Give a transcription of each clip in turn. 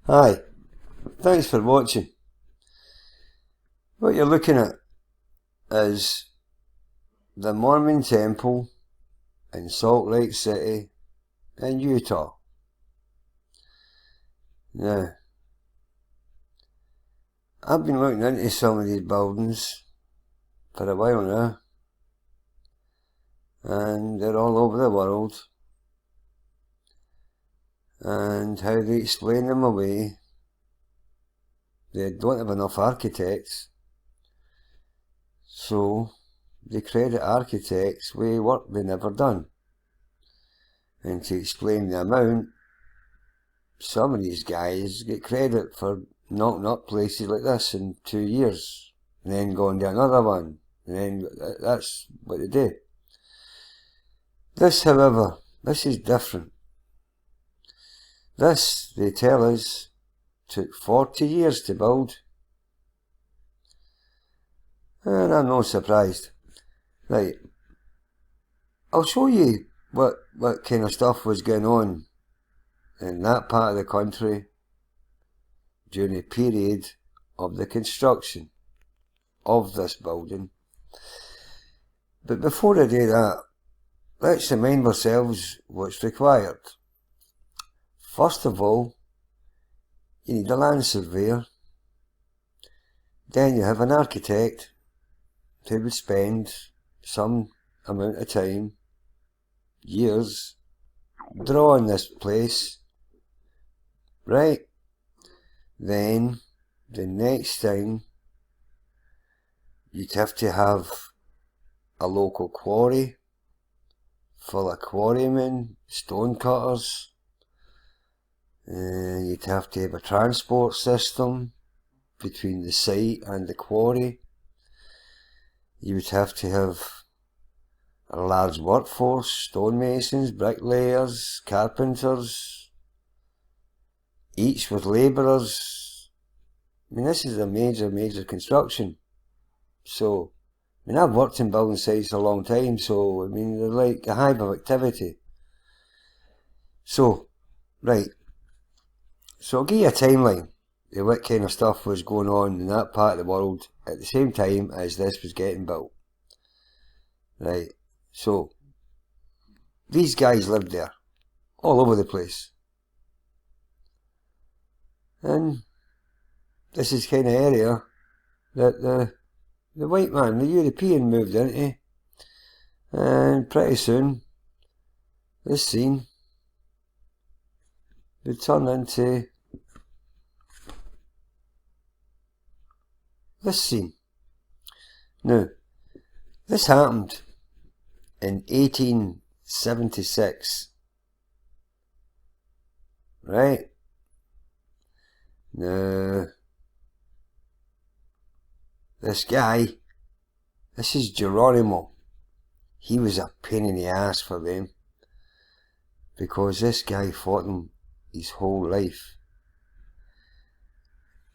Hi, thanks for watching. What you're looking at is the Mormon temple in Salt Lake City in Utah. Now, I've been looking into some of these buildings for a while now, and they're all over the world, and how they explain them away. They don't have enough architects, so they credit architects with work they never done. And to explain the amount, some of these guys get credit for knocking up places like this in 2 years, and then going to another one, and then that's what they do. This, however, this is different. This, they tell us, took 40 years to build. And I'm not surprised. Right, I'll show you what kind of stuff was going on in that part of the country during the period of the construction of this building. But before I do that, let's remind ourselves what's required. First of all, you need a land surveyor. Then you have an architect who would spend some amount of time, years, drawing this place. Right? Then, the next thing, you'd have to have a local quarry full of quarrymen, stone cutters. You'd have to have a transport system between the site and the quarry. You would have to have a large workforce, stonemasons, bricklayers, carpenters, each with labourers. I mean, this is a major construction. So, I mean, I've worked in building sites a long time, so, I mean, they're like a hive of activity. So, right. So I'll give you a timeline of what kind of stuff was going on in that part of the world at the same time as this was getting built. Right. So, these guys lived there, all over the place. And this is kind of area that the white man, the European, moved into. And pretty soon, this scene would turn into this scene. Now, this happened in 1876. Right? Now, this guy, this is Geronimo. He was a pain in the ass for them, because this guy fought them his whole life.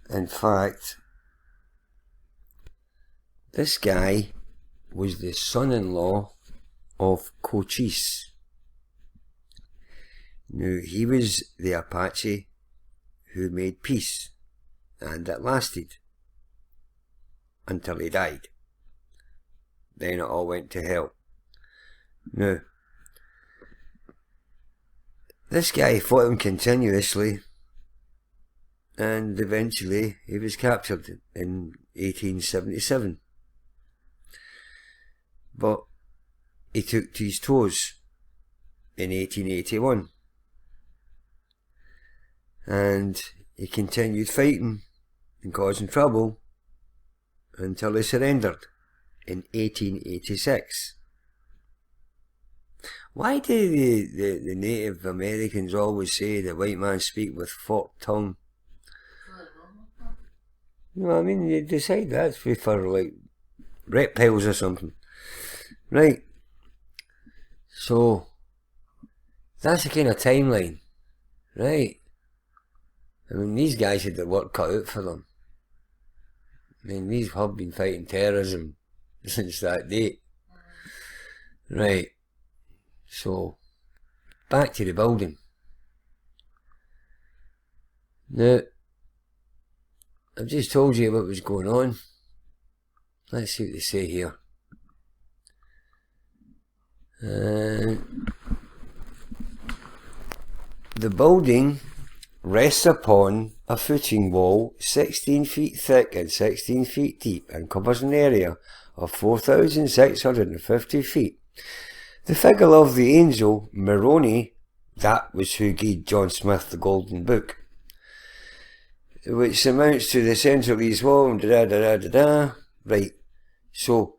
In fact, this guy was the son-in-law of Cochise. Now, he was the Apache who made peace, and it lasted until he died. Then it all went to hell. Now, this guy fought him continuously, and eventually he was captured in 1877. But he took to his toes in 1881. And he continued fighting and causing trouble until he surrendered in 1886. Why do the Native Americans always say the white man speak with forked tongue? You know what I mean? You decide that's for like reptiles or something. Right. So, that's the kind of timeline. Right. I mean, these guys had their work cut out for them. I mean, these have been fighting terrorism since that date. Right. So, back to the building. Now, I've just told you what was going on. Let's see what they say here. The building rests upon a footing wall 16 feet thick and 16 feet deep and covers an area of 4,650 feet. The figure of the angel, Moroni, that was who gave John Smith the Golden Book, which amounts to the centre of his wall, Right, so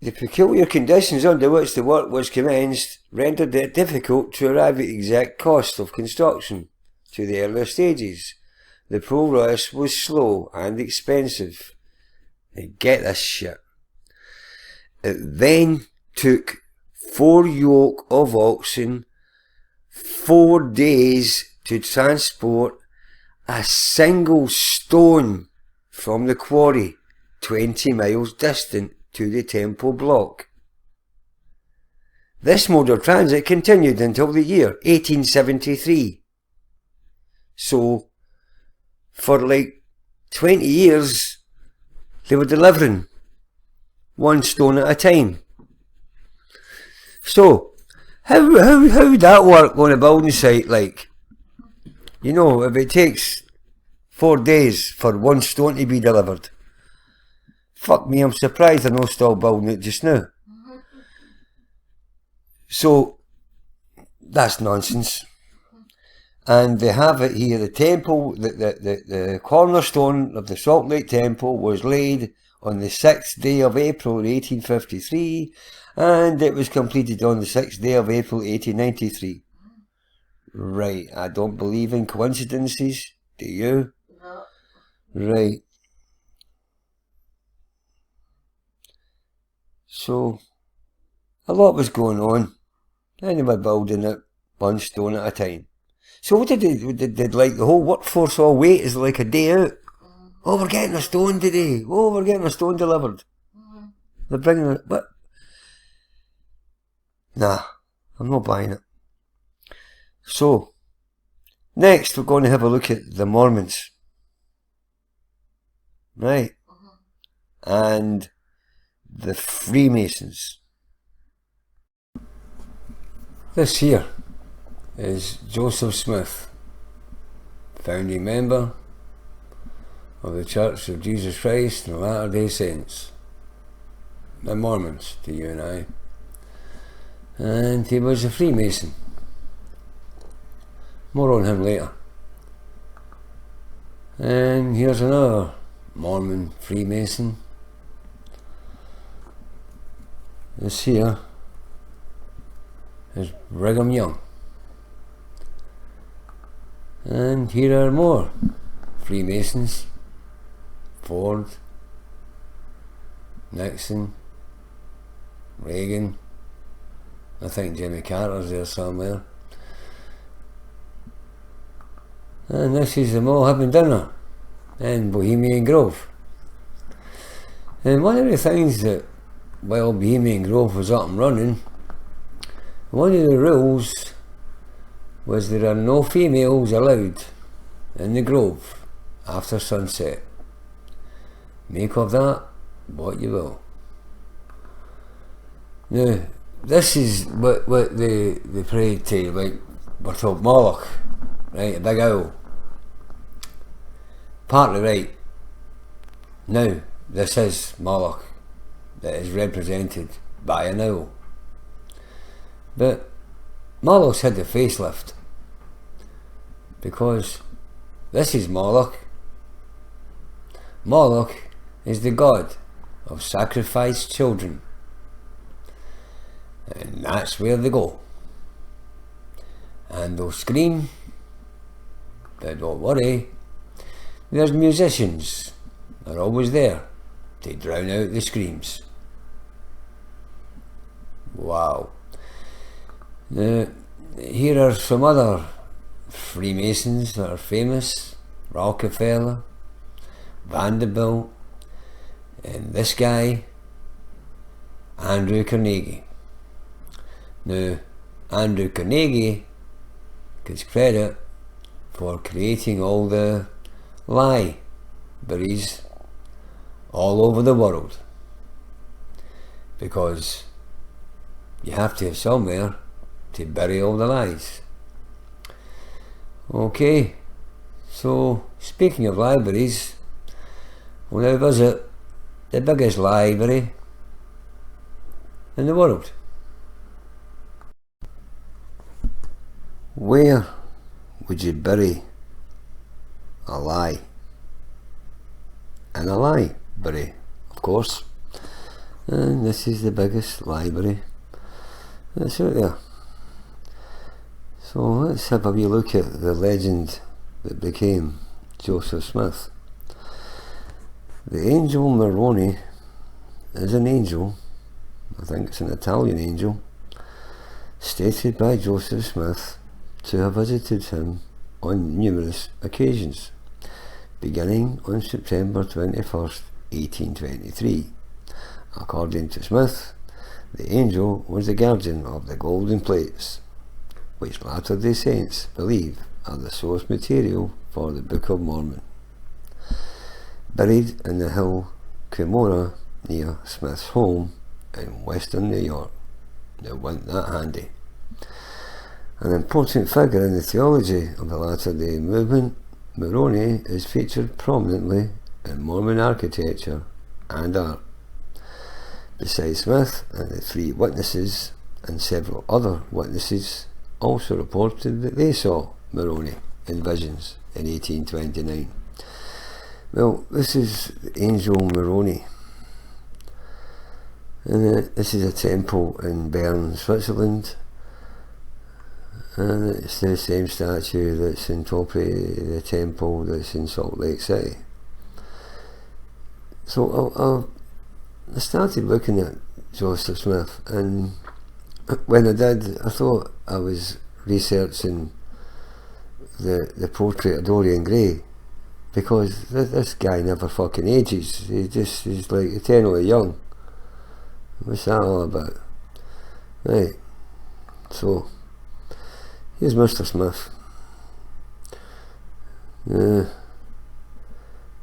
the peculiar conditions under which the work was commenced rendered it difficult to arrive at the exact cost of construction to the earlier stages. The progress was slow and expensive. Now get this shit. It then took 4 yoke of oxen 4 days to transport a single stone from the quarry 20 miles distant to the temple block. This mode of transit continued until the year 1873. So, for like 20 years, they were delivering 1 stone at a time. So, how would that work on a building site? Like, you know, if it takes 4 days for 1 stone to be delivered. Fuck me, I'm surprised they're not still building it just now. So, that's nonsense. And they have it here, the temple, the cornerstone of the Salt Lake Temple was laid on the 6th day of April 1853, and it was completed on the 6th day of April 1893. Right, I don't believe in coincidences, do you? No. Right. So, a lot was going on, and they were building it 1 stone at a time. So what did they like the whole workforce all wait is like a day out? Oh, we're getting a stone today. Oh, we're getting a stone delivered. They're bringing it, but nah, I'm not buying it. So, next we're going to have a look at the Mormons. Right? And the Freemasons. This here is Joseph Smith, founding member of the Church of Jesus Christ and Latter-day Saints, the Mormons to you and I, and he was a Freemason. More on him later. And here's another Mormon Freemason. This here is Brigham Young. And here are more Freemasons. Ford, Nixon, Reagan, I think Jimmy Carter's there somewhere. And this is them all having dinner in Bohemian Grove. And one of the things that, while Bohemian Grove was up and running, one of the rules was there are no females allowed in the Grove after sunset. Make of that what you will. Now, this is what they prayed to, like we're told Moloch, right, a big owl. Partly right. Now, this is Moloch that is represented by an owl. But Moloch's had the facelift because this is Moloch. Moloch is the god of sacrificed children, and that's where they go. And they'll scream, but don't worry, there's musicians, they're always there to drown out the screams. Wow. Now, here are some other Freemasons that are famous: Rockefeller, Vanderbilt, and this guy, Andrew Carnegie. Now, Andrew Carnegie gets credit for creating all the libraries all over the world, because you have to have somewhere to bury all the lies. Okay, so speaking of libraries, we'll now visit the biggest library in the world. Where would you bury a lie? In a library, of course. And this is the biggest library that's out there. So let's have a wee look at the legend that became Joseph Smith. The angel Moroni is an angel, I think it's an Italian angel, stated by Joseph Smith to have visited him on numerous occasions, beginning on September 21st, 1823. According to Smith, the angel was the guardian of the golden plates, which Latter-day Saints believe are the source material for the Book of Mormon. Buried in the hill Cumorah near Smith's home in western New York. Now, wasn't that handy? An important figure in the theology of the Latter-day movement, Moroni is featured prominently in Mormon architecture and art. Besides Smith and the three witnesses, and several other witnesses also reported that they saw Moroni in visions in 1829. Well, this is the angel Moroni. And this is a temple in Bern, Switzerland. And it's the same statue that's in top of the temple that's in Salt Lake City. So I started looking at Joseph Smith, and when I did, I thought I was researching the portrait of Dorian Gray, because this guy never fucking ages. He's like eternally young. What's that all about? Right, so here's Mr. Smith.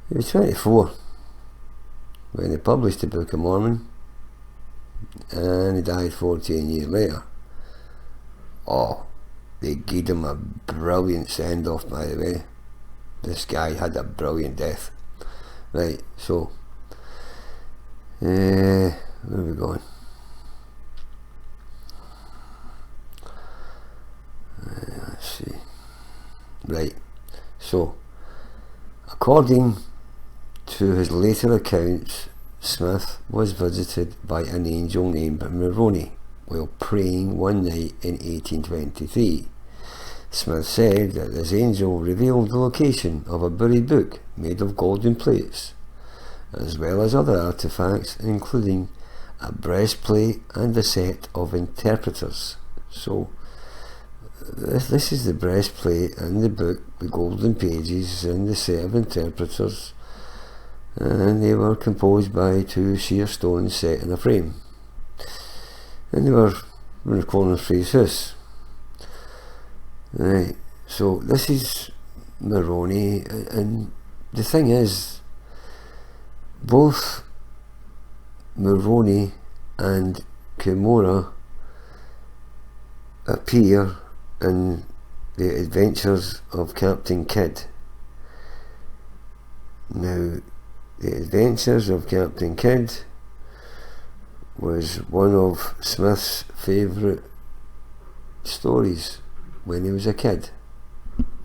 He was 24 when he published the Book of Mormon, and he died 14 years later. Oh, they gave him a brilliant send-off, by the way. This guy had a brilliant death. Right, so where are we going? Let's see. Right, so according to his later accounts, Smith was visited by an angel named Moroni while praying one night in 1823. Smith said that this angel revealed the location of a buried book made of golden plates, as well as other artifacts, including a breastplate and a set of interpreters. So this is the breastplate and the book, the golden pages and the set of interpreters, and they were composed by two sheer stones set in a frame, and they were in the corner of his house. Right, so this is Moroni, and the thing is, both Moroni and Cumorah appear in the Adventures of Captain Kidd. Now, the Adventures of Captain Kidd was one of Smith's favourite stories when he was a kid.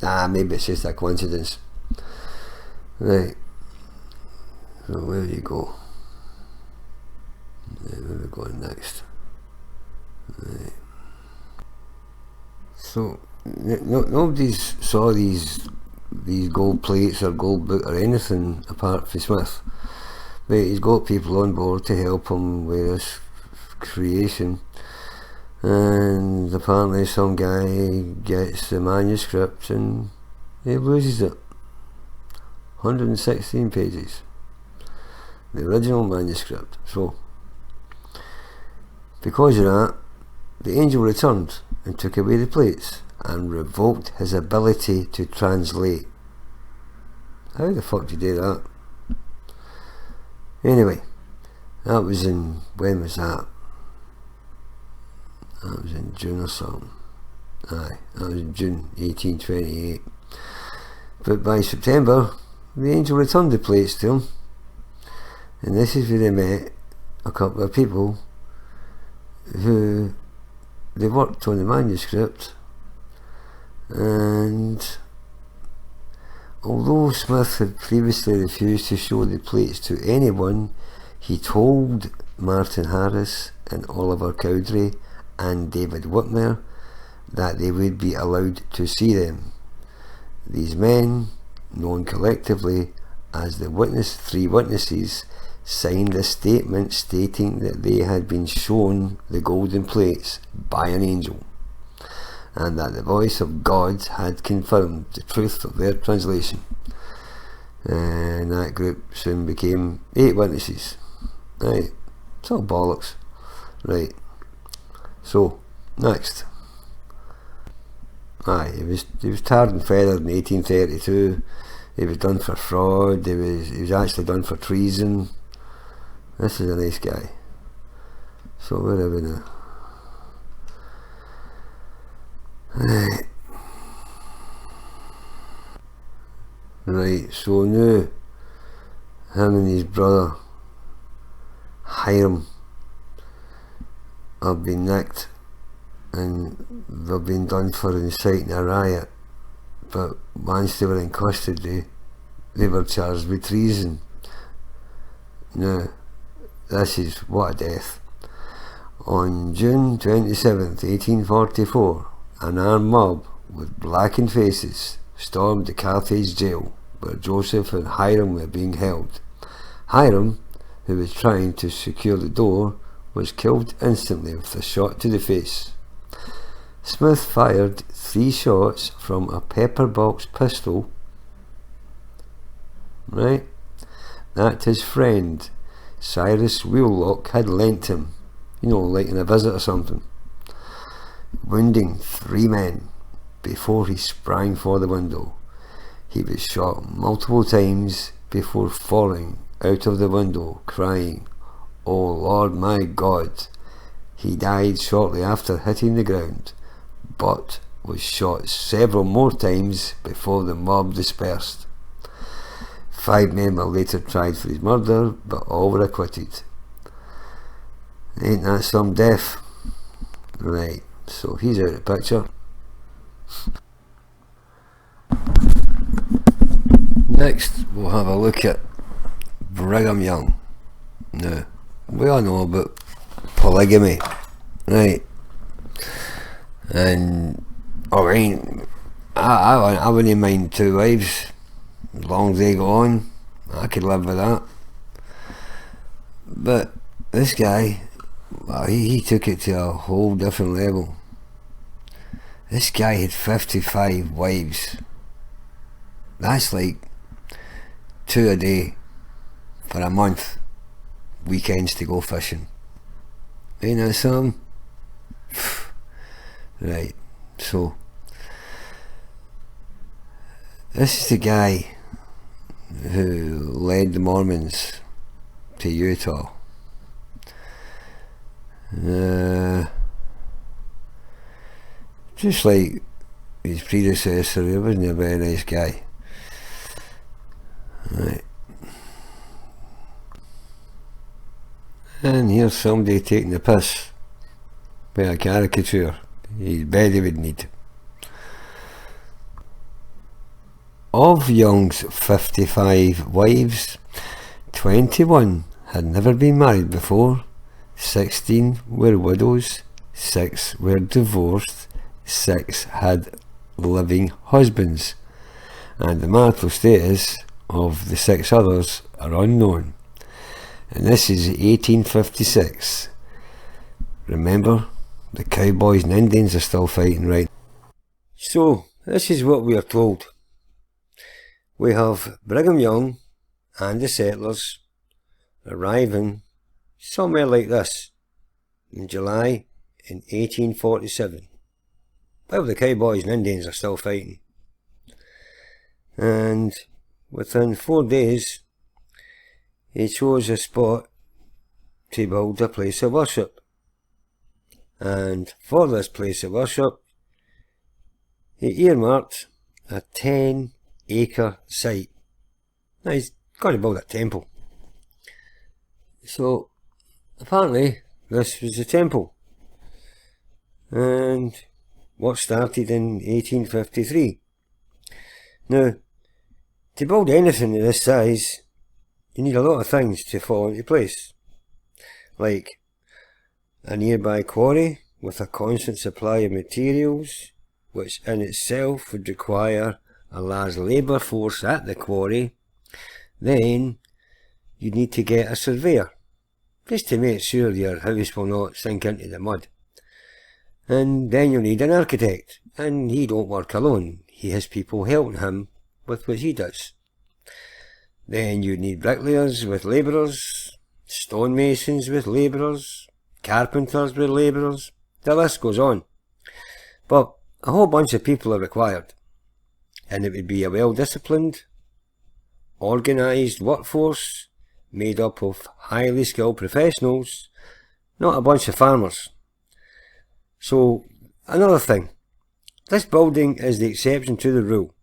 Maybe it's just a coincidence. Right, so where you go? Where are we going next? Right. So nobody saw these gold plates or gold book or anything apart from Smith, but he's got people on board to help him with this creation. And apparently some guy gets the manuscript and he loses it. 116 pages, the original manuscript. So because of that, the angel returned and took away the plates and revoked his ability to translate. How the fuck do you do that? Anyway, that was in, when was that? That was in June or something. Aye, that was in June 1828. But by September, the angel returned the plates to him, and this is where they met a couple of people who they worked on the manuscript, and although Smith had previously refused to show the plates to anyone, he told Martin Harris and Oliver Cowdery and David Whitmer that they would be allowed to see them. These men, known collectively as the three witnesses, signed a statement stating that they had been shown the golden plates by an angel, and that the voice of God had confirmed the truth of their translation. And that group soon became 8 witnesses. Right, it's all bollocks. Right, so next. Aye, he was tarred and feathered in 1832. He was done for fraud. He was actually done for treason. This is a nice guy. So where are we now? Right, so now him and his brother Hiram have been nicked, and they've been done for inciting a riot, but once they were in custody they were charged with treason. Now this is what a death. On June 27th, 1844, an armed mob with blackened faces stormed the Carthage jail where Joseph and Hiram were being held. Hiram, who was trying to secure the door, was killed instantly with a shot to the face. Smith fired 3 shots from a pepper-box pistol, right, that his friend Cyrus Wheellock had lent him, you know, like in a visit or something, wounding 3 men before he sprang for the window. He was shot multiple times before falling out of the window, crying, "Oh Lord my God." He died shortly after hitting the ground, but was shot several more times before the mob dispersed. 5 men were later tried for his murder, but all were acquitted. Ain't that some death? Right, so he's out of the picture. Next, we'll have a look at Brigham Young. Now, we all know about polygamy, right? And I mean, I wouldn't mind 2 wives as long as they go on. I could live with that. But this guy, well, he took it to a whole different level. This guy had 55 wives. That's like 2 a day for a month, weekends to go fishing. Ain't that something? Right, so this is the guy who led the Mormons to Utah. Just like his predecessor, he wasn't a very nice guy. Right. And here's somebody taking the piss by a caricature his belly would need. Of Young's 55 wives, 21 had never been married before, 16 were widows, 6 were divorced, 6 had living husbands, and the marital status of the 6 others are unknown. And this is 1856. Remember, the cowboys and Indians are still fighting, right? So, this is what we are told. We have Brigham Young and the settlers arriving somewhere like this in July in 1847. while the cowboys and Indians are still fighting. And within 4 days, he chose a spot to build a place of worship. And for this place of worship, he earmarked a 10-acre site. Now he's got to build a temple. So apparently this was the temple. And what started in 1853. Now, to build anything of this size, you need a lot of things to fall into place. Like a nearby quarry with a constant supply of materials, which in itself would require a large labour force at the quarry. Then you need to get a surveyor, just to make sure your house will not sink into the mud. And then you need an architect, and he don't work alone. He has people helping him with what he does. Then you need bricklayers with labourers, stonemasons with labourers, carpenters with labourers. The list goes on. But a whole bunch of people are required, and it would be a well-disciplined, organised workforce made up of highly skilled professionals, not a bunch of farmers. So, another thing, this building is the exception to the rule.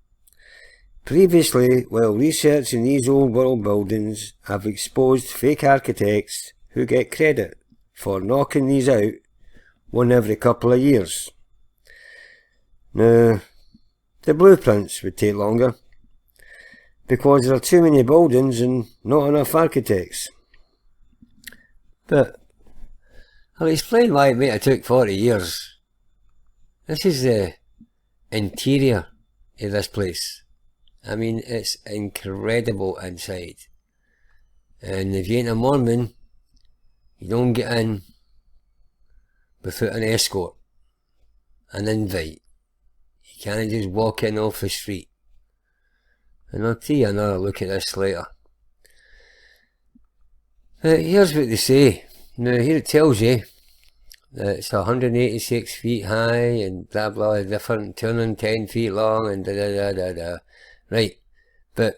Previously, while researching these old world buildings, I've exposed fake architects who get credit for knocking these out one every couple of years. Now, the blueprints would take longer, because there are too many buildings and not enough architects. But I'll explain why it might have took 40 years. This is the interior of this place. I mean, it's incredible inside. And if you ain't a Mormon, you don't get in without an escort, an invite. You can't just walk in off the street. And I'll tell you another look at this later. But here's what they say. Now here it tells you that it's 186 feet high and blah blah, different, 210 feet long and da da da da da. Right, but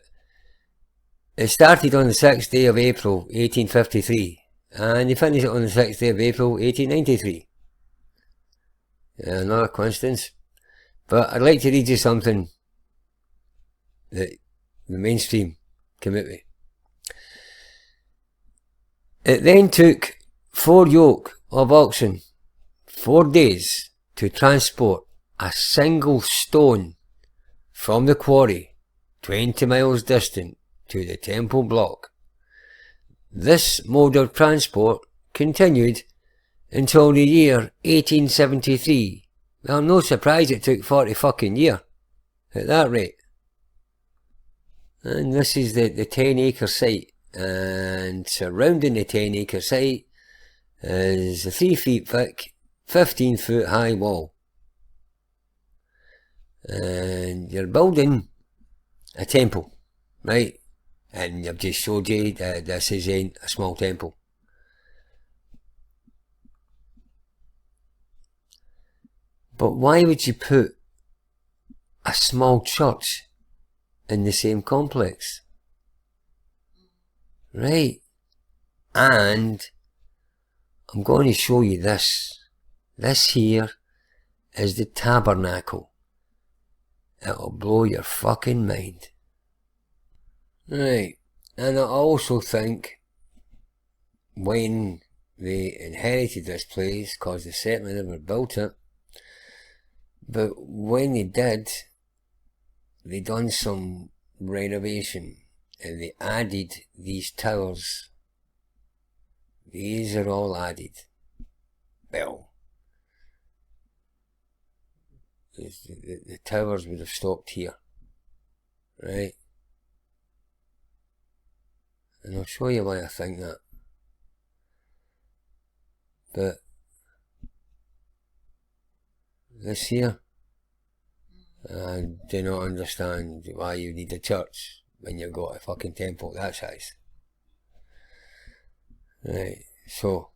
it started on the 6th day of April 1853 and they finished it on the 6th day of April 1893. Another coincidence. But I'd like to read you something that the mainstream came out with. It then took 4 yoke of oxen 4 days to transport a single stone from the quarry 20 miles distant to the temple block. This mode of transport continued until the year 1873. Well, I'm no surprise it took 40 fucking years at that rate. And this is the 10-acre site, and surrounding the 10-acre site is a 3 feet thick, 15 foot high wall. And you're building a temple, right? And I've just showed you that this isn't a small temple. But why would you put a small church in the same complex? Right. And I'm going to show you this. This here is the Tabernacle. It'll blow your fucking mind. Right. And I also think when they inherited this place, because they certainly never built it, but when they did, they done some renovation and they added these towers. These are all added. Well, the towers would have stopped here, right? And I'll show you why I think that. But this here, I do not understand why you need a church when you've got a fucking temple that size. Right, so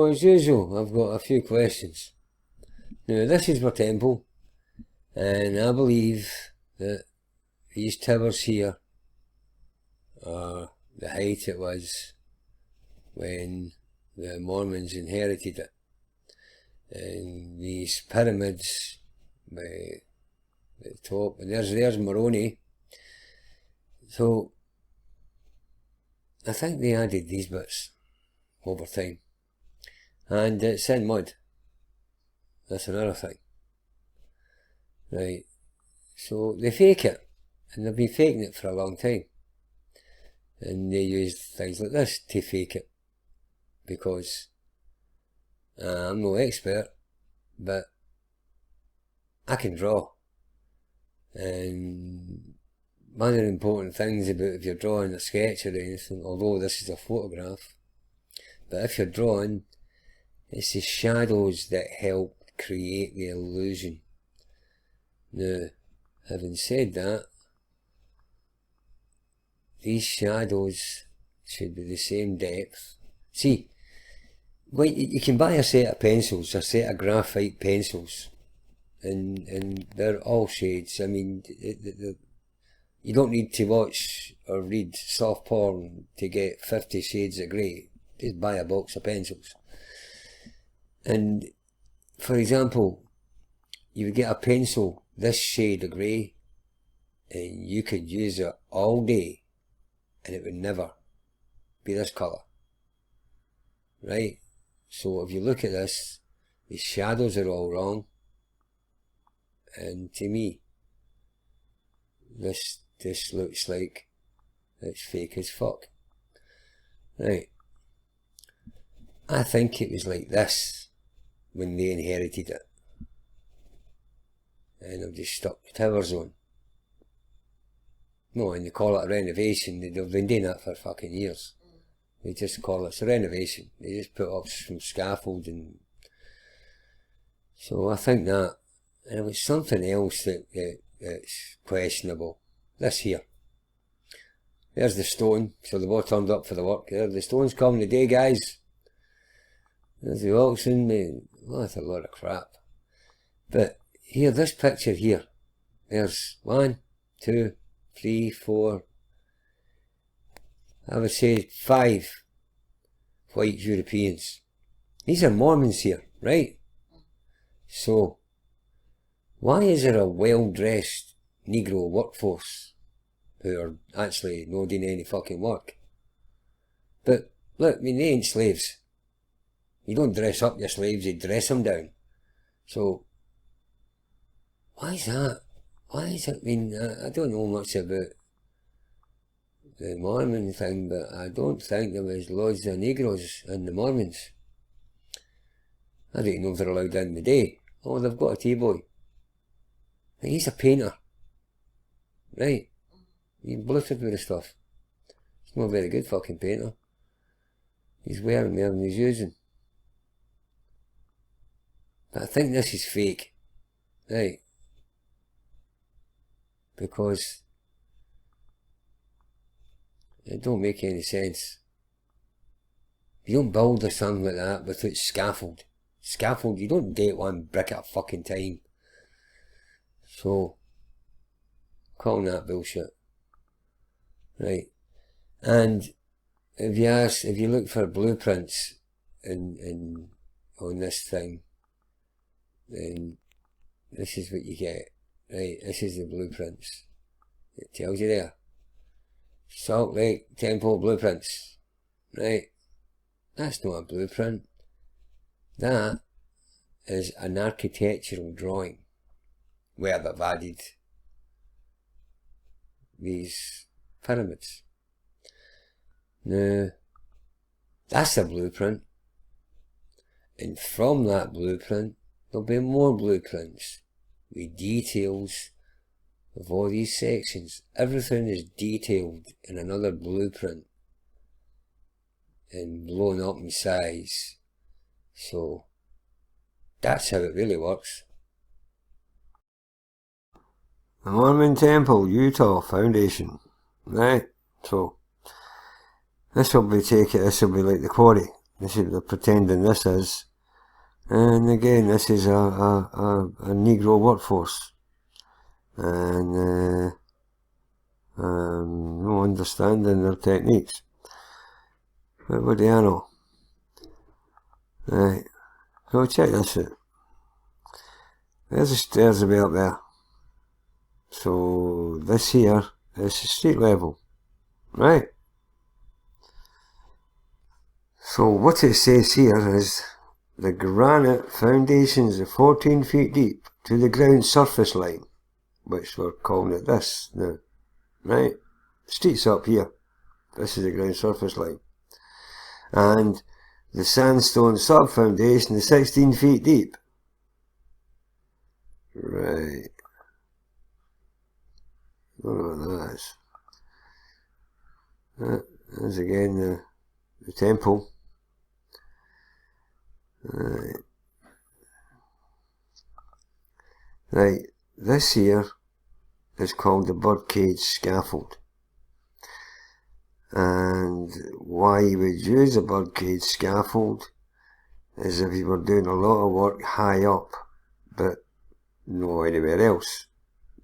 as usual, I've got a few questions. Now this is my temple, and I believe that these towers here are the height it was when the Mormons inherited it. And these pyramids by the top, and there's Moroni. So I think they added these bits over time, and it's in mud. That's another thing, right? So they fake it, and they've been faking it for a long time, and they use things like this to fake it, because I'm no expert, but I can draw. And one of the important things about if you're drawing a sketch or anything, although this is a photograph, but if you're drawing, it's the shadows that help create the illusion. Now, having said that, these shadows should be the same depth. See, you can buy a set of pencils, a set of graphite pencils, and they're all shades. I mean, you don't need to watch or read soft porn to get 50 shades of grey. Just buy a box of pencils. And, for example, you would get a pencil this shade of grey, and you could use it all day, and it would never be this colour. Right? So if you look at this, the shadows are all wrong, and to me, this looks like it's fake as fuck. Right. I think it was like this when they inherited it, and I've just stuck the towers on. No, and they call it a renovation. They've been doing that for fucking years. They just call it a renovation. They just put up some scaffolding. So I think that, and it was something else that's questionable. This here. There's the stone, so they've all turned up for the work. There, the stone's coming today, guys. There's the auction, man. Oh, that's a lot of crap. But here, this picture here, there's 1, 2, 3, 4, I would say 5 white Europeans. These are Mormons here, right? So, why is there a well-dressed Negro workforce who are actually not doing any fucking work? But look, I mean, they ain't slaves. You don't dress up your slaves, you dress them down. So, why is that? Why is it? I mean, I don't know much about the Mormon thing, but I don't think there was loads of Negroes in the Mormons. I don't know if they're allowed in the day. Oh, they've got a T-boy. And he's a painter. Right? He's blittered with the stuff. He's not a very good fucking painter. He's wearing more than he's using. But I think this is fake. Right? Because it don't make any sense. You don't build or something like that without scaffold. Scaffold, you don't date one brick at a fucking time. So, calling that bullshit. Right. And if you look for blueprints on this thing, then this is what you get. Right, this is the blueprints. It tells you there. Salt Lake Temple blueprints. Right. That's not a blueprint. That is an architectural drawing where they've added these pyramids. Now, that's a blueprint. And from that blueprint, there'll be more blueprints with details of all these sections. Everything is detailed in another blueprint and blown up in size. So, that's how it really works. The Mormon Temple, Utah Foundation. Right, so this will be like the quarry. This is, they're pretending this is. And again, this is a Negro workforce. And no understanding their techniques. But what do you know? Right. So check this out. There's the stairs away up there. So this here is the street level. Right? So what it says here is the granite foundations are 14 feet deep to the ground surface line, which we're calling it this now. Right? Street's up here. This is the ground surface line. And the sandstone sub-foundation is 16 feet deep. Right. I don't know what that is. There's again the temple. Right. This here is called the birdcage scaffold. And why you would use a birdcage scaffold is if you were doing a lot of work high up, but no anywhere else.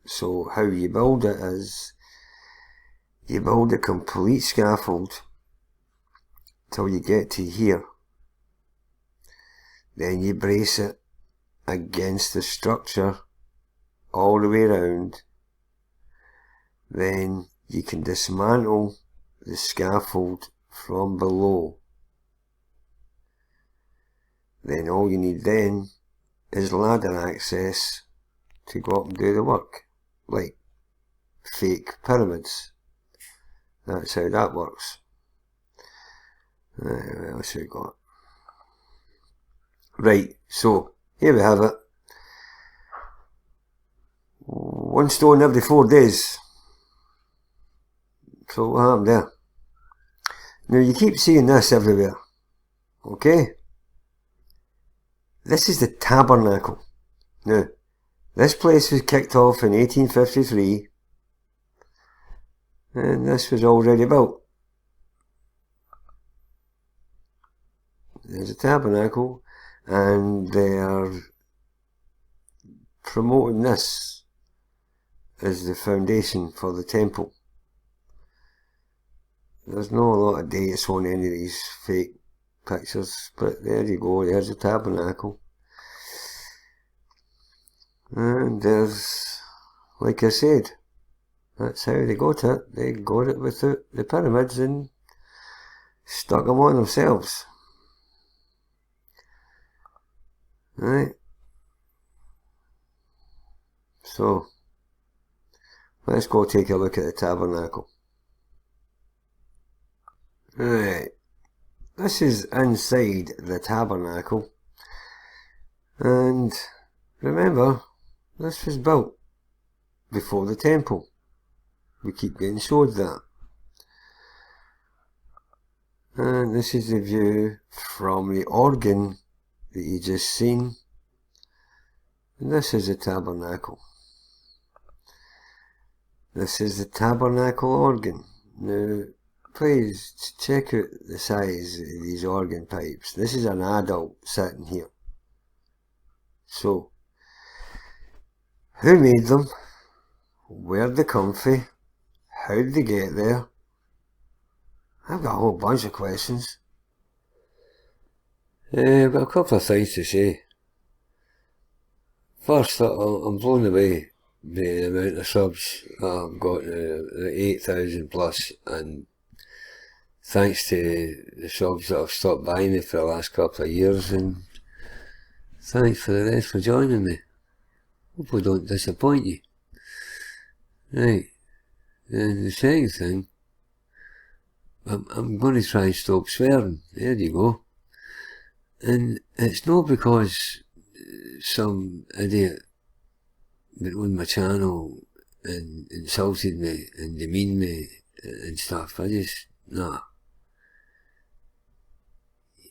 So how you build it is, you build a complete scaffold till you get to here. Then you brace it against the structure all the way around. Then you can dismantle the scaffold from below. Then all you need then is ladder access to go up and do the work, like fake pyramids. That's how that works. What else we got? Right, so here we have it. 1 stone every 4 days. So what happened there? Now you keep seeing this everywhere. Okay? This is the Tabernacle. Now, this place was kicked off in 1853. And this was already built. There's a Tabernacle. And they are promoting this as the foundation for the temple. There's not a lot of dates on any of these fake pictures, but there you go, there's the Tabernacle. And there's, like I said, that's how they got it. They got it with the pyramids and stuck them on themselves. Right? So, let's go take a look at the Tabernacle. Right, this is inside the Tabernacle, and remember, this was built before the temple. We keep getting showed that. And this is the view from the organ that you just seen, and this is the Tabernacle. This is the Tabernacle organ. Now, please check out the size of these organ pipes. This is an adult sitting here. So, who made them? Where'd they come from? How'd they get there? I've got a whole bunch of questions. I've got a couple of things to say. First, I'm blown away by the amount of subs I've got, the 8,000 plus, and thanks to the subs that have stopped by me for the last couple of years, and thanks for the rest for joining me. Hope I don't disappoint you. Right, and the second thing, I'm going to try and stop swearing. There you go. And it's not because some idiot that on my channel and insulted me and demeaned me and stuff. I just, nah.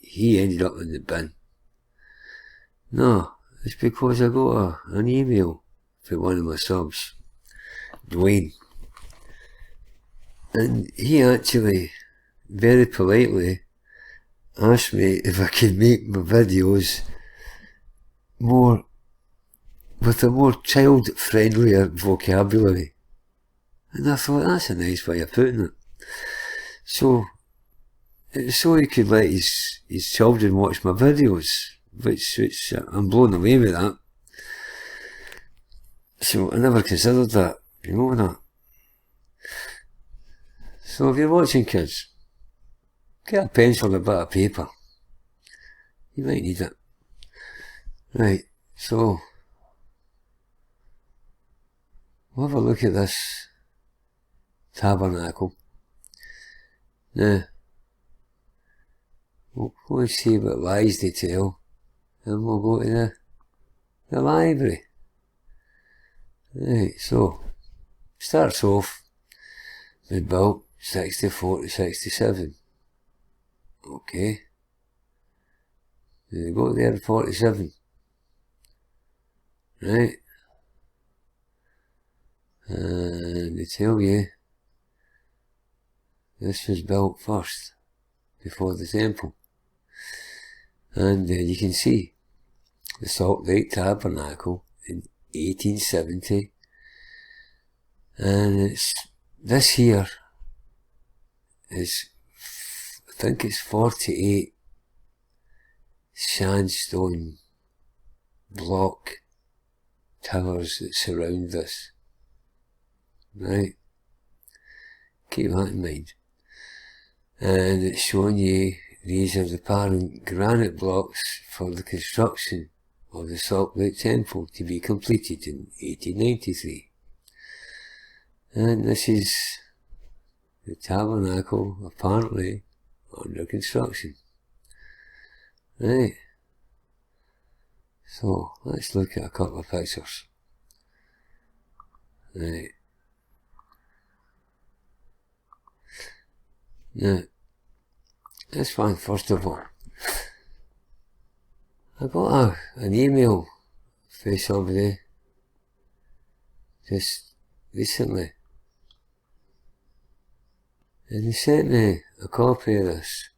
He ended up in the bin. No, it's because I got an email from one of my subs, Dwayne. And he actually, very politely, asked me if I could make my videos more, with a more child-friendlier vocabulary. And I thought, that's a nice way of putting it. So he could let his children watch my videos, which I'm blown away with that. So I never considered that, you know that. So if you're watching, kids, get a pencil and a bit of paper. You might need it. Right, so we'll have a look at this tabernacle. Now, we'll go and see what lies they tell, and we'll go to the library. Right, so, starts off with built 64 to 67. Okay. They go there at 47. Right. And they tell you this was built first, before the temple. And you can see the Salt Lake Tabernacle in 1870. And this here is, I think it's 48 sandstone block towers that surround this. Right? Keep that in mind. And it's showing you these are the parent granite blocks for the construction of the Salt Lake Temple to be completed in 1893. And this is the tabernacle apparently under construction. Right. So let's look at a couple of pictures. Right. Now, this one first of all. I got an email from somebody just recently. And he sent me a copy of this.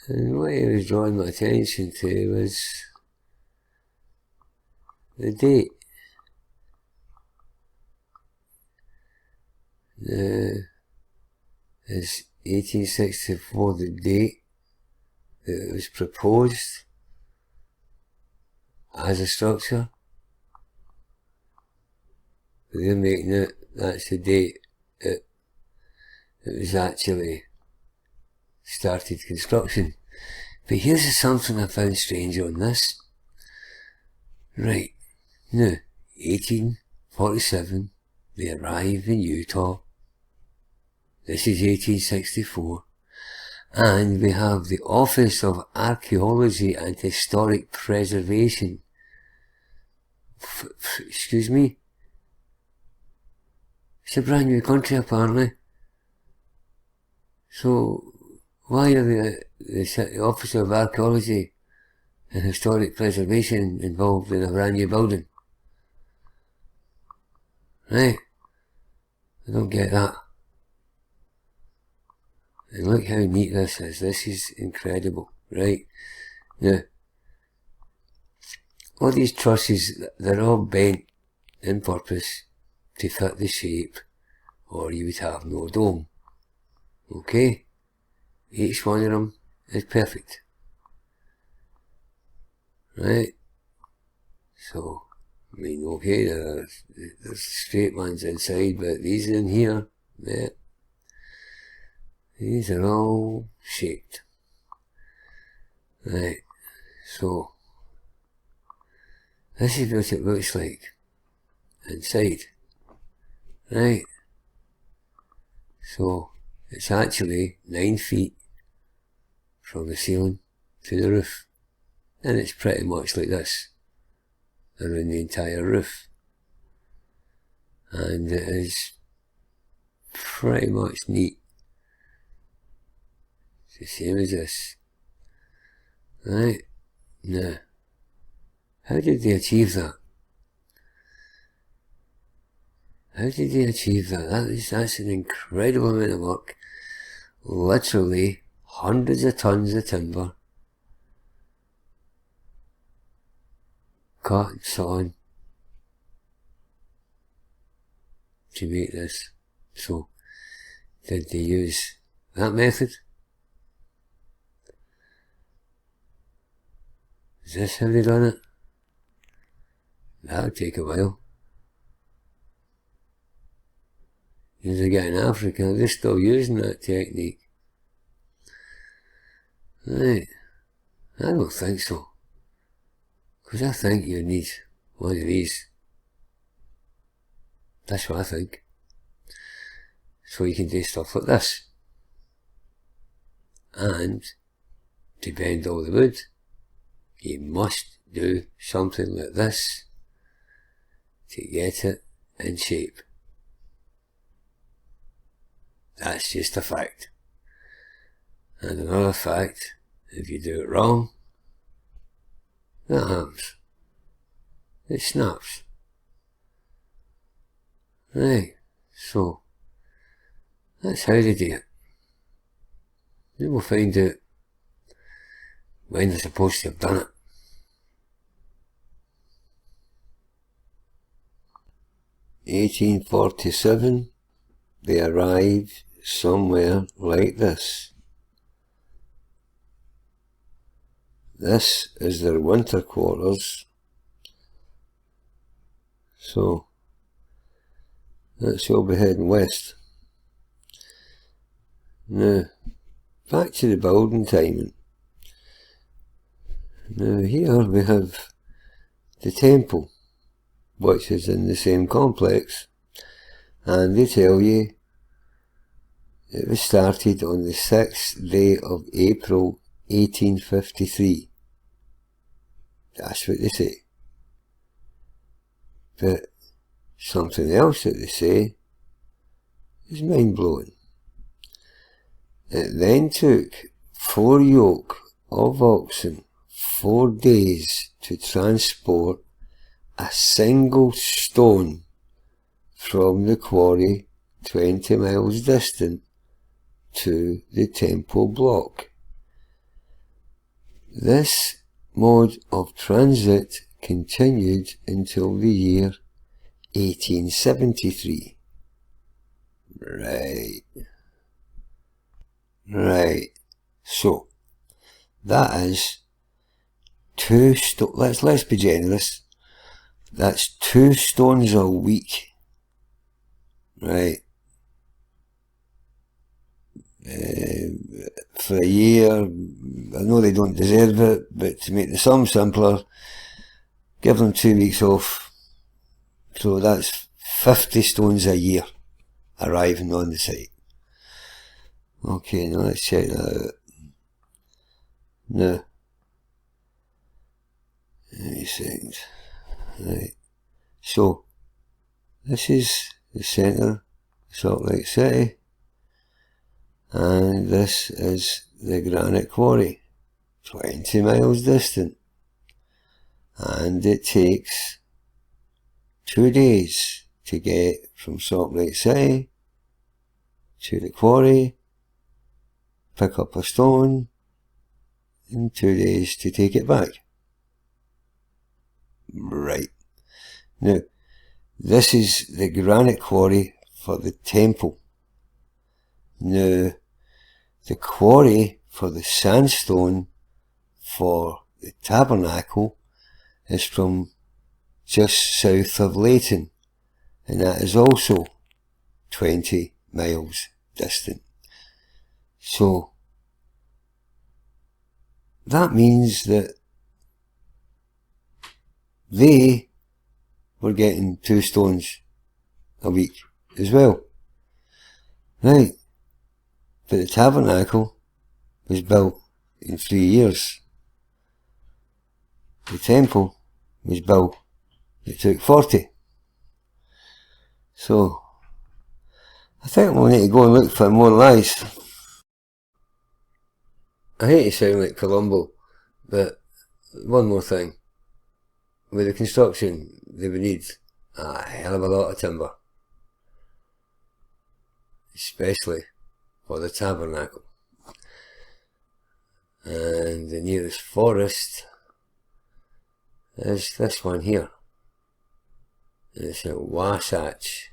And what he was drawing my attention to was the date. It's 1864, the date that it was proposed as a structure. But they're making it, that's the date it was actually started construction. But here's something I found strange on this. Right, now, 1847, they arrive in Utah. This is 1864. And we have the Office of Archaeology and Historic Preservation. Excuse me? It's a brand new country apparently. So, why are the Office of Archaeology and Historic Preservation involved in a brand new building? Right? I don't get that. And look how neat this is. This is incredible, right? Now, all these trusses, they're all bent in purpose to fit the shape, or you would have no dome. Okay? Each one of them is perfect. Right? So, I mean, okay, there's straight ones inside, but these in here, yeah, these are all shaped. Right, so, this is what it looks like inside. Right, so, it's actually 9 feet from the ceiling to the roof. And it's pretty much like this around the entire roof. And it is pretty much neat. It's the same as this. Right? Now, how did they achieve that? How did they achieve that? That's an incredible amount of work. Literally hundreds of tons of timber cut and sawn to make this. So, did they use that method? Is this how they done it? That would take a while. As they get in Africa, they're still using that technique. Right. I don't think so. Because I think you need one of these. That's what I think. So you can do stuff like this. And to bend all the wood, you must do something like this to get it in shape. That's just a fact. And another fact, if you do it wrong, that happens. It snaps. Right, so that's how they do it. Then we'll find out when they're supposed to have done it. 1847, they arrived somewhere like this. This is their winter quarters. So that's all be heading west. Now, back to the building timing. Now here we have the temple, which is in the same complex, and they tell you it was started on the 6th day of April 1853. That's what they say. But something else that they say is mind-blowing. It then took 4 yoke of oxen 4 days to transport a single stone from the quarry 20 miles distant to the temple block. This mode of transit continued until the year 1873. Right. So, that is 2 let's be generous. That's 2 stones a week. Right. For a year, I know they don't deserve it, but to make the sum simpler, give them 2 weeks off. So that's 50 stones a year arriving on the site. Okay, now let's check that out. Now, any seconds. Right. So, this is the centre of Salt Lake City, and this is the granite quarry, 20 miles distant, and it takes 2 days to get from Salt Lake City to the quarry, pick up a stone, and 2 days to take it back. Right. Now, this is the granite quarry for the temple. Now, the quarry for the sandstone for the tabernacle is from just south of Layton, and that is also 20 miles distant. So, that means that they were getting 2 stones a week as well. Right. But the tabernacle was built in 3 years. The temple was built, it took 40. So, I think we'll need to go and look for more lies. I hate to sound like Columbo, but one more thing. With the construction, they would need a hell of a lot of timber. Especially for the tabernacle. And the nearest forest is this one here. It's at Wasatch.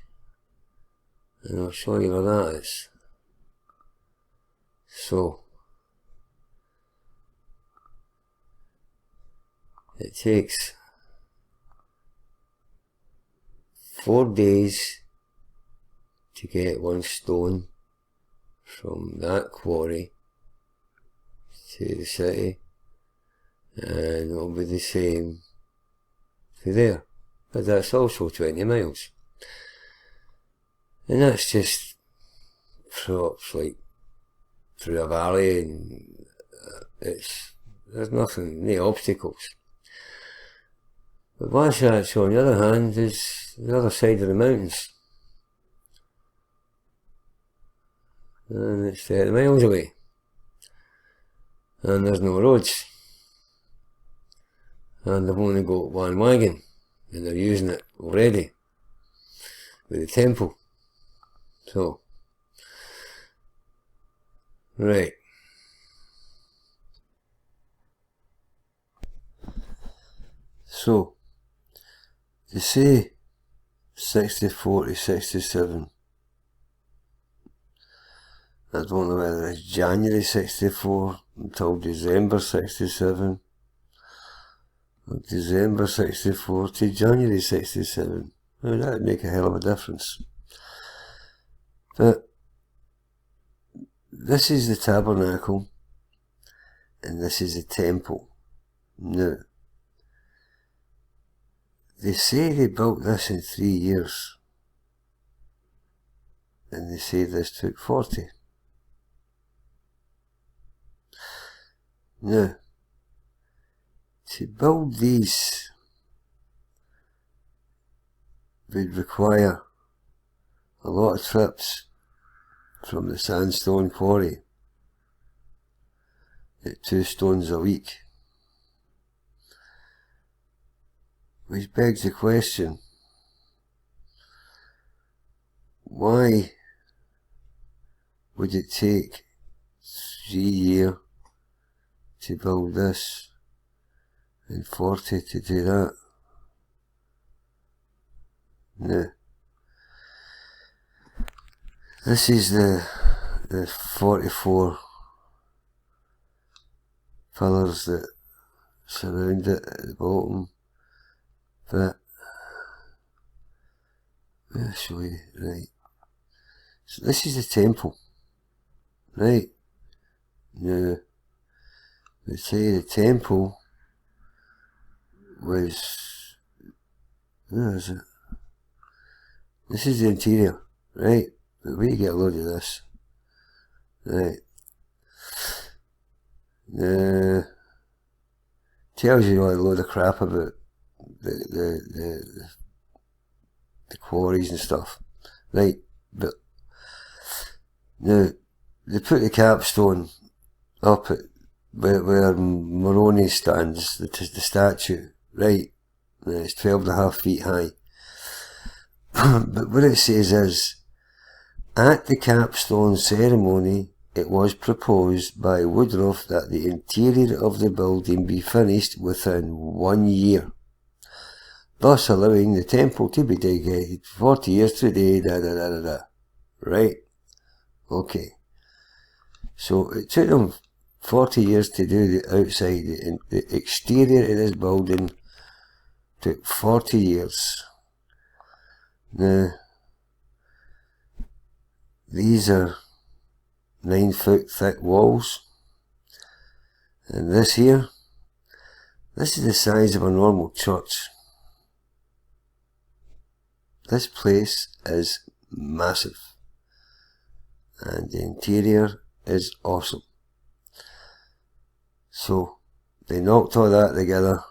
And I'll show you where that is. So, it takes 4 days to get one stone from that quarry to the city, and it'll be the same to there, but that's also 20 miles, and that's just through a valley, and there's nothing, no obstacles. But Wasatch, on the other hand, is the other side of the mountains, and it's 30 miles away, and there's no roads, and they've only got one wagon, and they're using it already with the temple. So, right. So, to say 64 to 67, I don't know whether it's January 64 until December 67, or December 64 to January 67. Now that would make a hell of a difference. But this is the tabernacle, and this is the temple. Now, they say they built this in 3 years, and they say this took 40. Now, to build these would require a lot of trips from the sandstone quarry at 2 stones a week. Which begs the question, why would it take 3 years to build this and 40 to do that? Now, this is the 44 pillars that surround it at the bottom. But I'll show you, right. So this is the temple, right. Now, they say the temple was, where is it? This is the interior, right. But we get a load of this, right. Tells you a load of crap about the quarries and stuff, right. But now they put the capstone up at where Moroni stands, the statue, right. It's 12.5 feet high. But what it says is, at the capstone ceremony, it was proposed by Woodruff that the interior of the building be finished within 1 year, thus allowing the temple to be dedicated 40 years today, right? Okay. So it took them 40 years to do the outside, the exterior of this building took 40 years. Now, these are 9-foot thick walls, and this here, this is the size of a normal church. This place is massive, and the interior is awesome. So they knocked all that together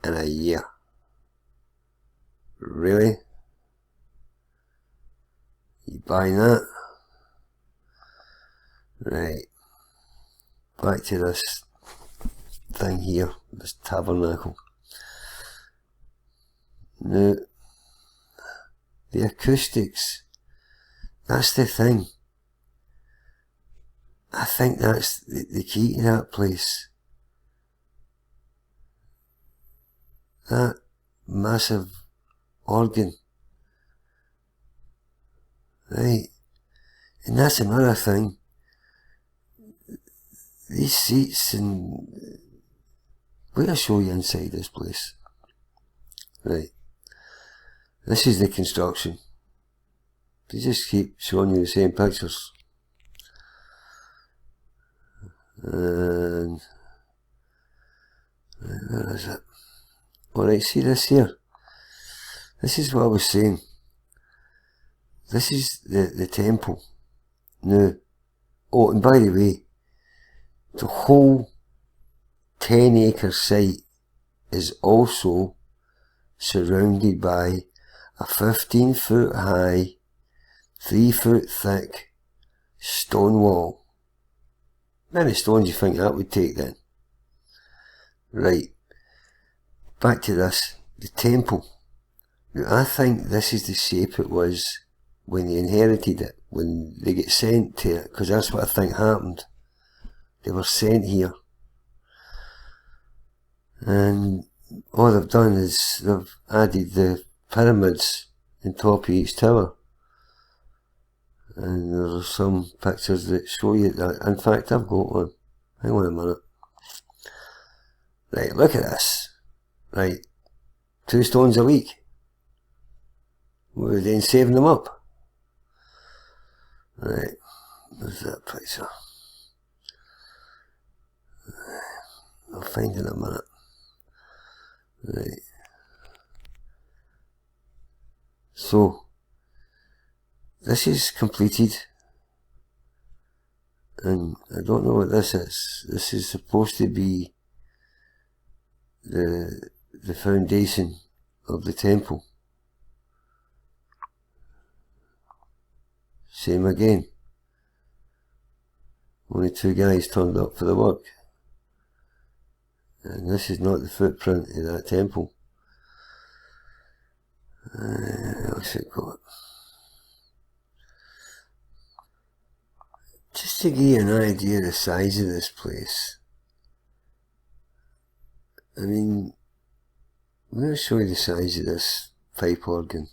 in a year. Really? You buying that? Right. Back to this thing here, this tabernacle. Now, the acoustics, that's the thing. I think that's the key to that place. that massive organ. Right. And that's another thing. These seats and... Wait, I'll show you inside this place. Right. This is the construction. They just keep showing you the same pictures. And... where is it? Alright, see this here? This is what I was saying. This is the temple. Now, oh, and by the way, the whole 10-acre site is also surrounded by a 15-foot high, 3-foot thick stone wall. How many stones do you think that would take then? Right, back to this, the temple. Now, I think this is the shape it was when they inherited it, when they get sent to it, because that's what I think happened. They were sent here. And all they've done is they've added the pyramids on top of each tower. And there are some pictures that show you that. In fact, I've got one. Hang on a minute. Right, look at this. Right, 2 stones a week. We're then saving them up. Right, there's that picture. I'll find it in a minute. Right. So, this is completed. And I don't know what this is. This is supposed to be the foundation of the temple. Same again. Only 2 guys turned up for the work. And this is not the footprint of that temple. What's it got? Just to give you an idea of the size of this place. I mean, I'm going to show you the size of this pipe organ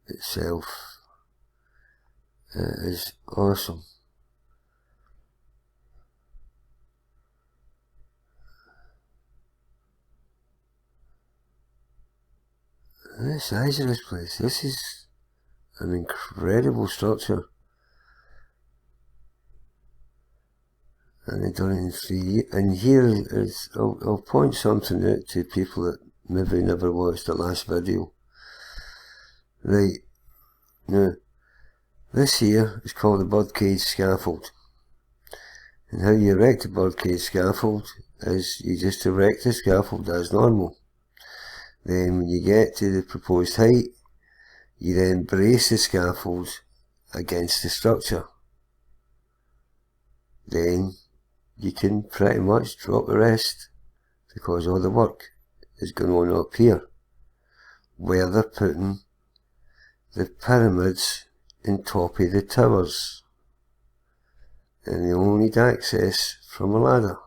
itself. It is awesome. The size of this place. This is an incredible structure. And they've done it in 3 years. And here is, I'll point something out to people that maybe never watched the last video. Right, now, this here is called the birdcage scaffold. And how you erect a birdcage scaffold is you just erect the scaffold as normal. Then when you get to the proposed height, you then brace the scaffold against the structure. Then you can pretty much drop the rest, because all the work is going on up here, where they're putting the pyramids on top of the towers. And they only need access from a ladder,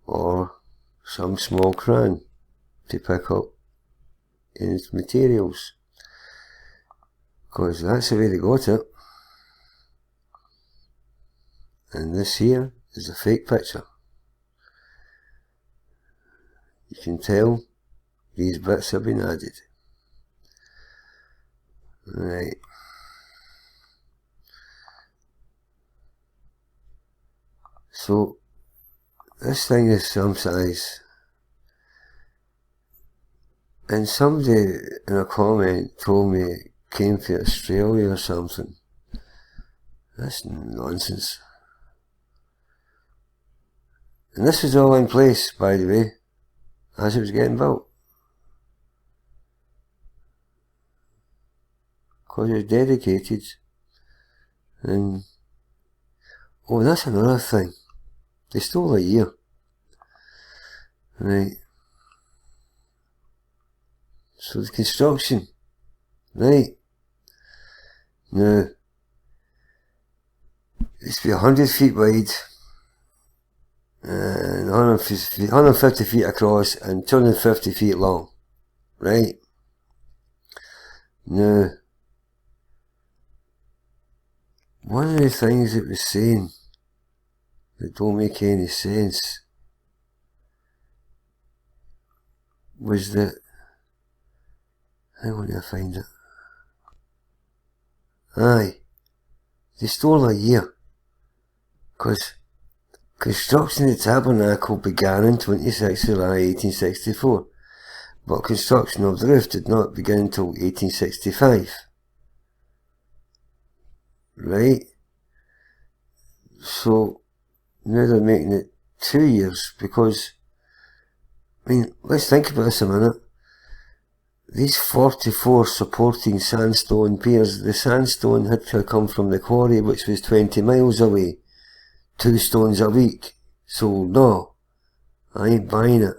or some small crane to pick up its materials, because that's the way they got it. And this here is a fake picture. You can tell these bits have been added. Right. So this thing is some size. And somebody in a comment told me it came from Australia or something. That's nonsense. And this was all in place, by the way, as it was getting built. Because it was dedicated. And, oh, that's another thing. They stole a year. Right. So the construction. Right. Now, it's be 100 feet wide. and 150 feet across and 250 feet long, right? Now, one of the things it was saying that don't make any sense was that, how will I find it? Aye, they stole a year, because construction of the Tabernacle began on 26th July 1864, but construction of the roof did not begin until 1865. Right? So, now they're making it 2 years, because, I mean, let's think about this a minute. These 44 supporting sandstone piers, the sandstone had to come from the quarry, which was 20 miles away, 2 stones a week. So no, I ain't buying it.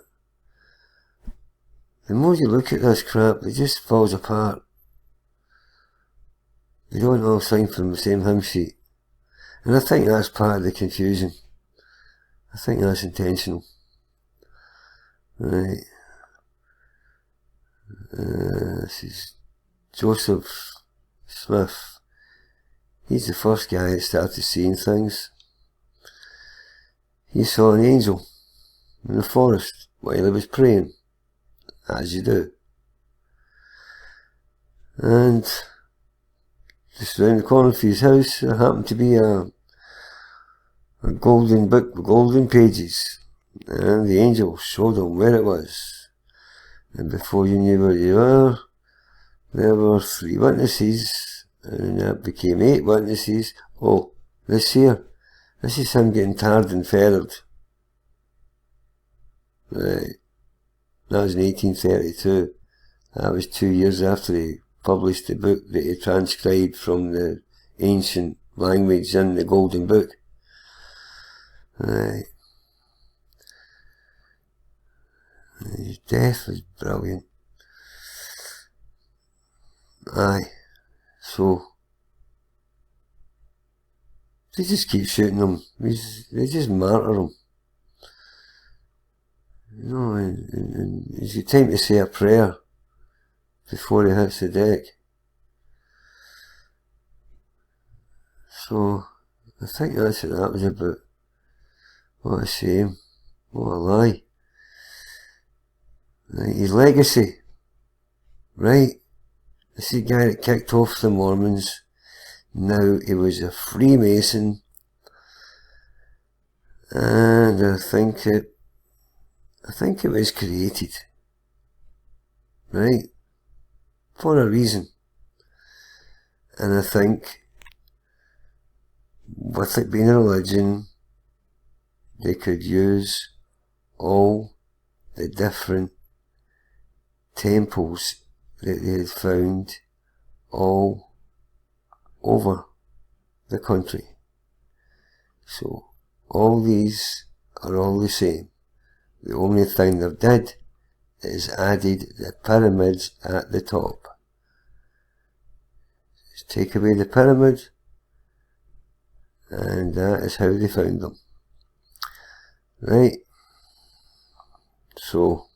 The more you look at this crap, it just falls apart. They don't all sing from the same hymn sheet. And I think that's part of the confusion. I think that's intentional. Right. This is Joseph Smith. He's the first guy that started seeing things. He saw an angel in the forest while he was praying, as you do. And just round the corner of his house, there happened to be a golden book with golden pages, and the angel showed him where it was. And before you knew where you were, there were 3 witnesses, and that became 8 witnesses. Oh, this is him getting tarred and feathered. Right. That was in 1832. That was 2 years after he published the book that he transcribed from the ancient language in the Golden Book. Right. His death was brilliant. Aye. So, they just keep shooting him. They just martyr him. You know, and it's your time to say a prayer before he hits the deck. So, I think that's what that was about. What a shame. What a lie. Right, his legacy. Right? This is the guy that kicked off the Mormons. Now he was a Freemason. And I think it was created. Right? For a reason. And I think with it being a religion, they could use all the different temples that they had found all over the country. So all these are all the same. The only thing they've did is added the pyramids at the top. Just take away the pyramid, and that is how they found them. Right? So,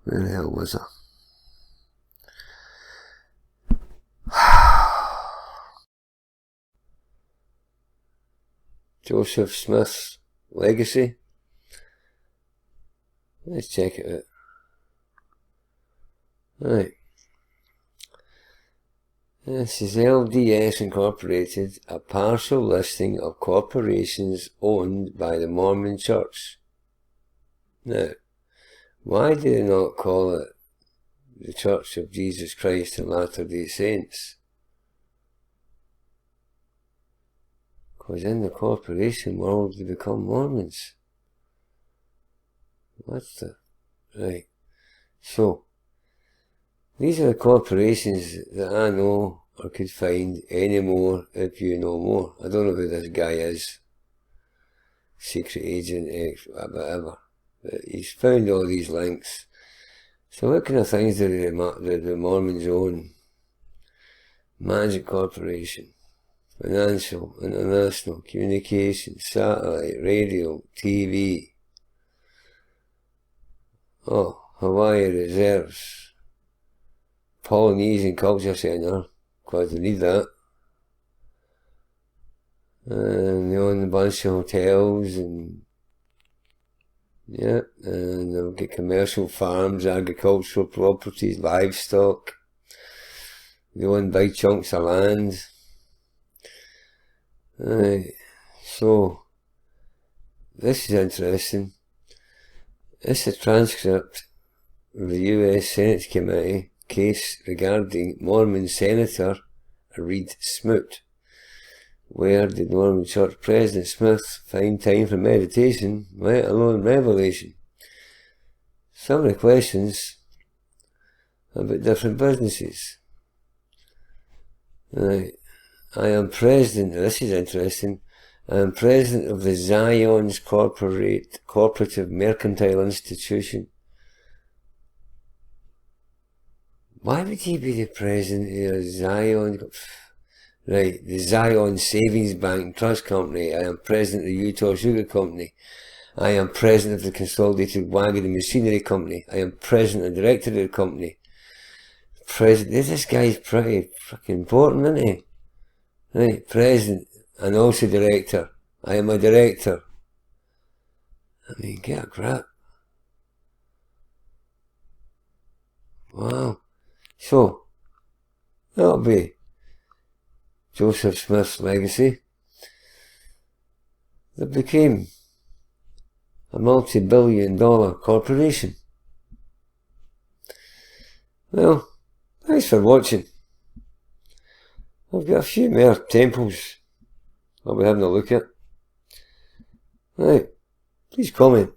where the hell was I? Joseph Smith's legacy. Let's check it out. Right. This is LDS Incorporated, a partial listing of corporations owned by the Mormon Church. Now, why do they not call it the Church of Jesus Christ of Latter-day Saints? Because in the corporation world they become Mormons. What the... Right. So, these are the corporations that I know or could find any more if you know more. I don't know who this guy is. Secret agent, whatever. But he's found all these links. So what kind of things do the Mormons own? Magic Corporation. financial, international, communication, satellite, radio, TV. Oh, Hawaii reserves. Polynesian Culture Centre, because they need that. And they own a bunch of hotels and yeah, and they'll get commercial farms, agricultural properties, livestock. They own big chunks of land. Right, so this is interesting. This is a transcript of the US Senate Committee case regarding Mormon Senator Reed Smoot. Where did Mormon Church President Smith find time for meditation, let alone revelation? Some of the questions about different businesses. Right. I am president, this is interesting, I am president of the Zion's Cooperative Mercantile Institution. Why would he be the president of Zion? Right, the Zion Savings Bank Trust Company. I am president of the Utah Sugar Company. I am president of the Consolidated Wagon and Machinery Company. I am president and director of the company. This guy's pretty fucking important, isn't he? Right, president and also director. I am a director. I mean, get a crap. Wow. So, that'll be Joseph Smith's legacy that became a multi-billion-dollar corporation. Well, thanks for watching. I've got a few more temples I'll be having a look at. Right, please comment.